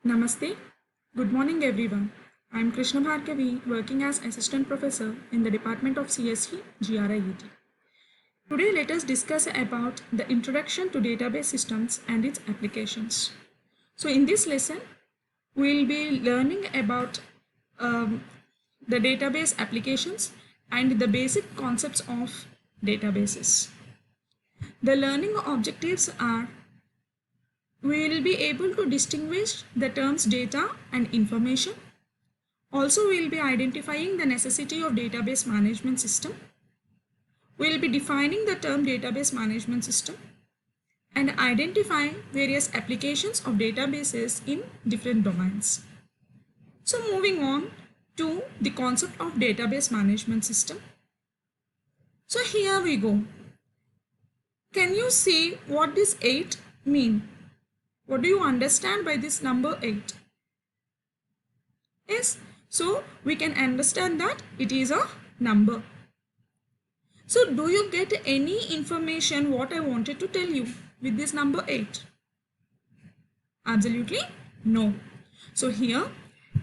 Namaste. Good morning, everyone. I am Krishna Bhargavi, working as Assistant Professor in the Department of CSE, GRIET. Today, let us discuss about the introduction to database systems and its applications. So, in this lesson, we will be learning about the database applications and the basic concepts of databases. The learning objectives are: we will be able to distinguish the terms data and information. Also, we will be identifying the necessity of database management system. We will be defining the term database management system and identifying various applications of databases in different domains. So, moving on to the concept of database management system. So, here we go. Can you see what this 8 mean? What do you understand by this number 8? Yes, so we can understand that it is a number. So do you get any information what I wanted to tell you with this number 8? Absolutely no. So here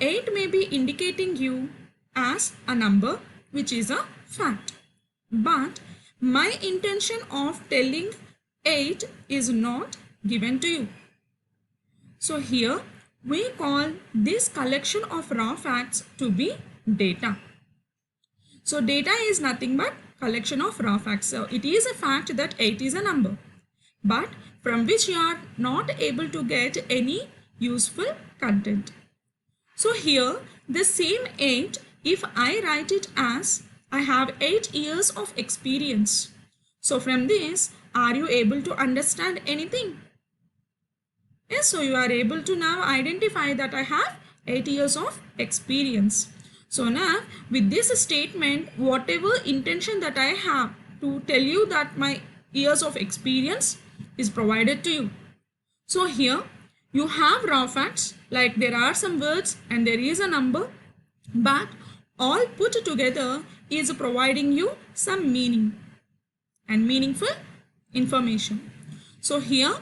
8 may be indicating you as a number, which is a fact. But my intention of telling 8 is not given to you. So here we call this collection of raw facts to be data. So data is nothing but collection of raw facts. So it is a fact that 8 is a number, but from which you are not able to get any useful content. So here the same 8, if I write it as I have 8 years of experience. So from this, are you able to understand anything? Yes, so you are able to now identify that I have 8 years of experience. So now with this statement, whatever intention that I have to tell you that my years of experience is provided to you. So here you have raw facts, like there are some words and there is a number, but all put together is providing you some meaning and meaningful information. So here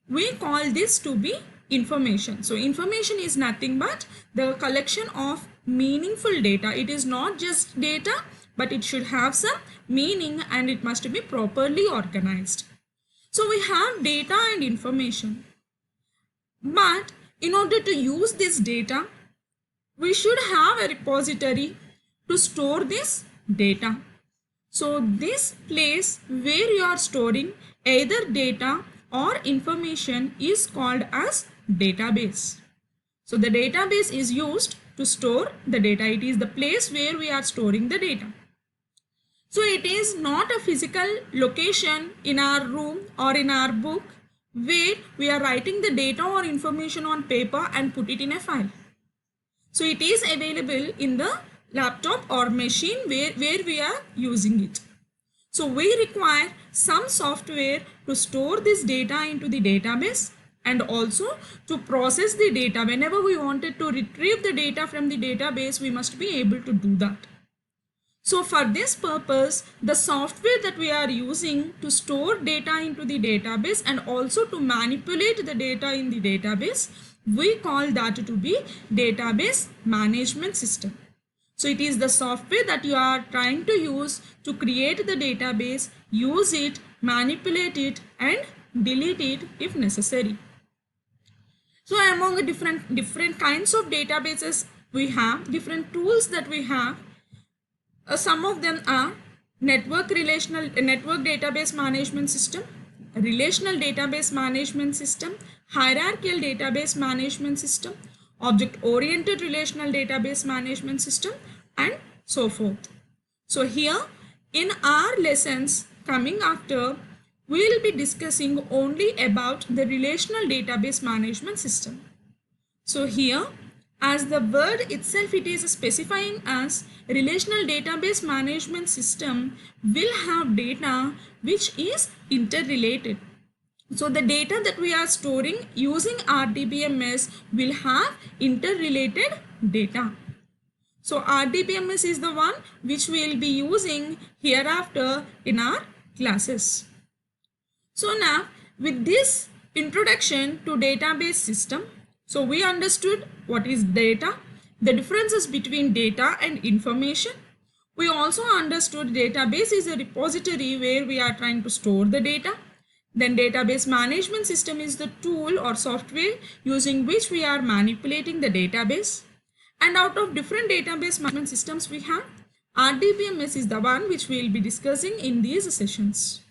we call this to be information. So information is nothing but the collection of meaningful data. It is not just data, but it should have some meaning and it must be properly organized. So we have data and information. But in order to use this data, we should have a repository to store this data. So this place where you are storing either data or information is called as database. So the database is used to store the data. It is the place where we are storing the data. So it is not a physical location in our room or in our book where we are writing the data or information on paper and put it in a file. So it is available in the laptop or machine where we are using it. So we require some software to store this data into the database and also to process the data. Whenever we wanted to retrieve the data from the database, we must be able to do that. So for this purpose, the software that we are using to store data into the database and also to manipulate the data in the database, we call that to be database management system. So it is the software that you are trying to use to create the database, use it, manipulate it and delete it if necessary. So among different kinds of databases we have, different tools that we have. Some of them are network database management system, relational database management system, hierarchical database management system, object-oriented relational database management system and so forth. So here in our lessons coming after, we will be discussing only about the relational database management system. So here, as the word itself, it is specifying as relational database management system will have data which is interrelated. So the data that we are storing using RDBMS will have interrelated data. So RDBMS is the one which we will be using hereafter in our classes. So now with this introduction to database system, So we understood what is data, the differences between data and information. We also understood database is a repository where we are trying to store the data. Then database management system is the tool or software using which we are manipulating the database. And out of different database management systems we have, RDBMS is the one which we will be discussing in these sessions.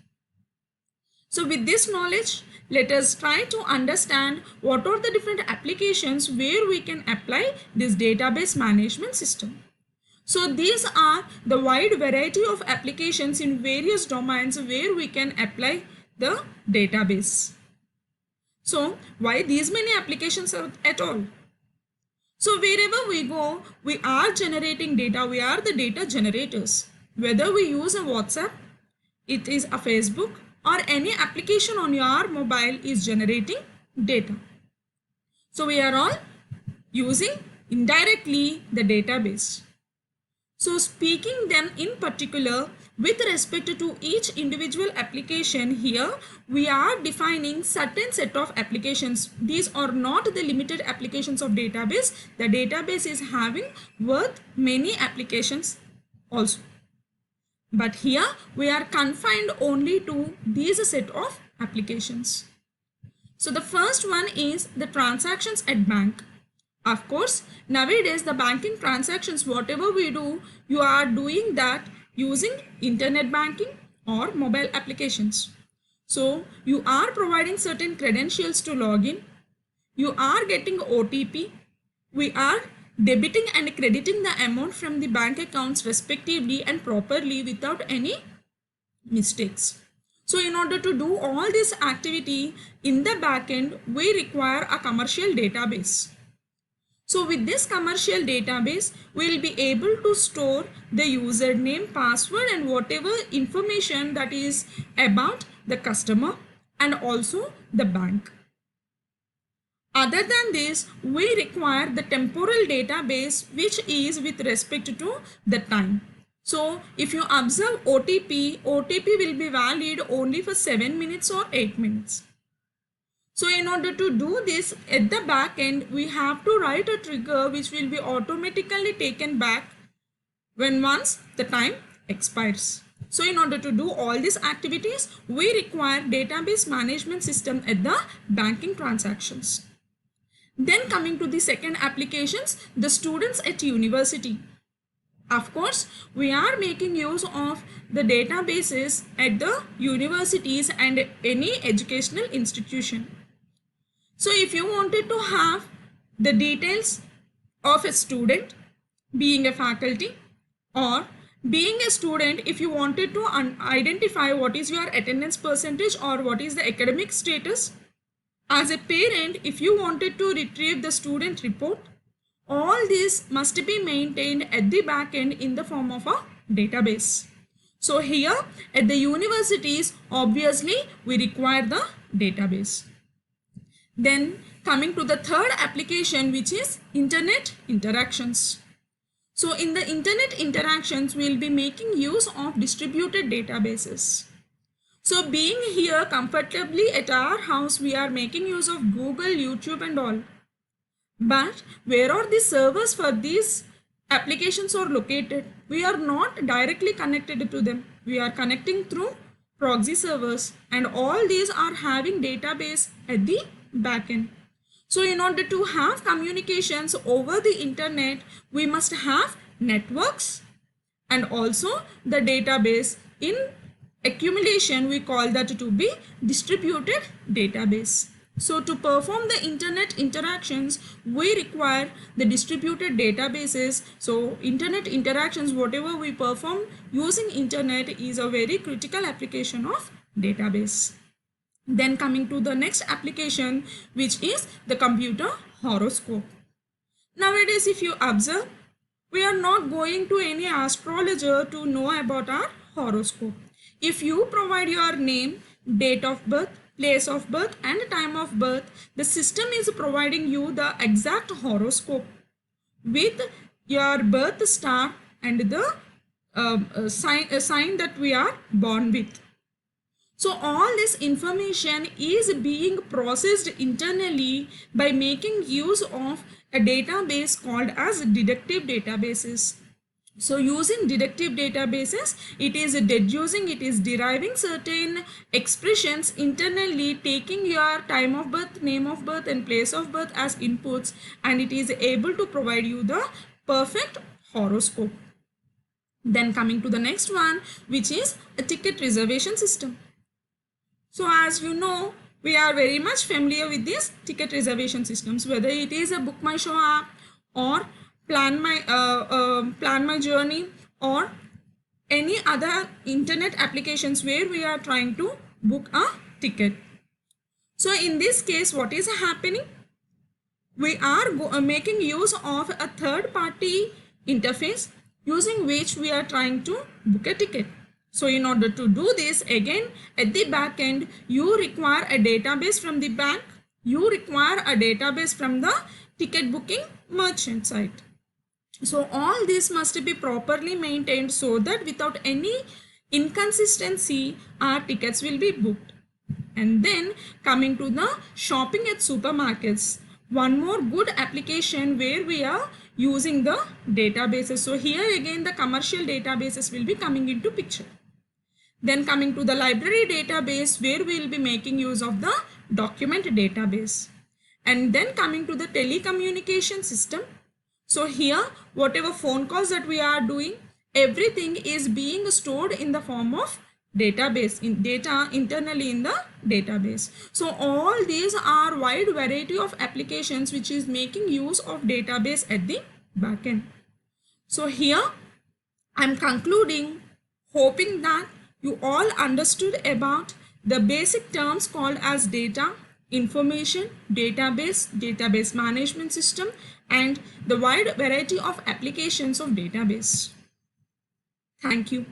So with this knowledge, let us try to understand what are the different applications where we can apply this database management system. So these are the wide variety of applications in various domains where we can apply the database. So why these many applications are at all? So wherever we go, we are generating data. We are the data generators. Whether we use a WhatsApp, it is a Facebook, or any application on your mobile is generating data. So we are all using indirectly the database. So speaking them in particular with respect to each individual application, here we are defining certain set of applications. These are not the limited applications of database. The database is having worth many applications also. But here we are confined only to these set of applications. So the first one is the transactions at bank. Of course, nowadays the banking transactions, whatever we do, you are doing that using internet banking or mobile applications. So you are providing certain credentials to log in. You are getting OTP. We are debiting and crediting the amount from the bank accounts respectively and properly without any mistakes. So in order to do all this activity in the backend, we require a commercial database. So with this commercial database, we will be able to store the username, password and whatever information that is about the customer and also the bank. Other than this, we require the temporal database which is with respect to the time. So if you observe OTP will be valid only for 7 minutes or 8 minutes. So in order to do this at the back end, we have to write a trigger which will be automatically taken back when once the time expires. So in order to do all these activities, we require database management system at the banking transactions. Then coming to the second applications, the students at university. Of course, we are making use of the databases at the universities and any educational institution. So if you wanted to have the details of a student being a faculty or being a student, if you wanted to identify what is your attendance percentage or what is the academic status, as a parent, if you wanted to retrieve the student report, all this must be maintained at the back end in the form of a database. So here at the universities, obviously we require the database. Then coming to the third application, which is internet interactions. So in the internet interactions, we will be making use of distributed databases. So being here comfortably at our house, we are making use of Google, YouTube and all. But where are the servers for these applications are located? We are not directly connected to them. We are connecting through proxy servers and all these are having database at the backend. So in order to have communications over the internet, we must have networks and also the database in accumulation. We call that to be distributed database. So to perform the internet interactions, we require the distributed databases. So internet interactions, whatever we perform using internet is a very critical application of database. Then coming to the next application, which is the computer horoscope. Nowadays, if you observe, we are not going to any astrologer to know about our horoscope. If you provide your name, date of birth, place of birth and time of birth, the system is providing you the exact horoscope with your birth star and the sign that we are born with. So all this information is being processed internally by making use of a database called as deductive databases. So using deductive databases, it is deducing, it is deriving certain expressions internally, taking your time of birth, name of birth and place of birth as inputs, and it is able to provide you the perfect horoscope. Then coming to the next one, which is a ticket reservation system. So as you know, we are very much familiar with these ticket reservation systems, whether it is a Book My Show app or Plan My Journey or any other internet applications where we are trying to book a ticket. So in this case, what is happening? We are making use of a third party interface using which we are trying to book a ticket. So in order to do this, again at the back end, you require a database from the bank, you require a database from the ticket booking merchant site. So all this must be properly maintained so that without any inconsistency, our tickets will be booked. And then coming to the shopping at supermarkets, one more good application where we are using the databases. So here again the commercial databases will be coming into picture. Then coming to the library database where we will be making use of the document database. And then coming to the telecommunication system. So here whatever phone calls that we are doing, everything is being stored in the form of database, in data internally in the database. So all these are wide variety of applications which is making use of database at the backend. So here I'm concluding, hoping that you all understood about the basic terms called as data, information, database, database management system, and the wide variety of applications of database. Thank you.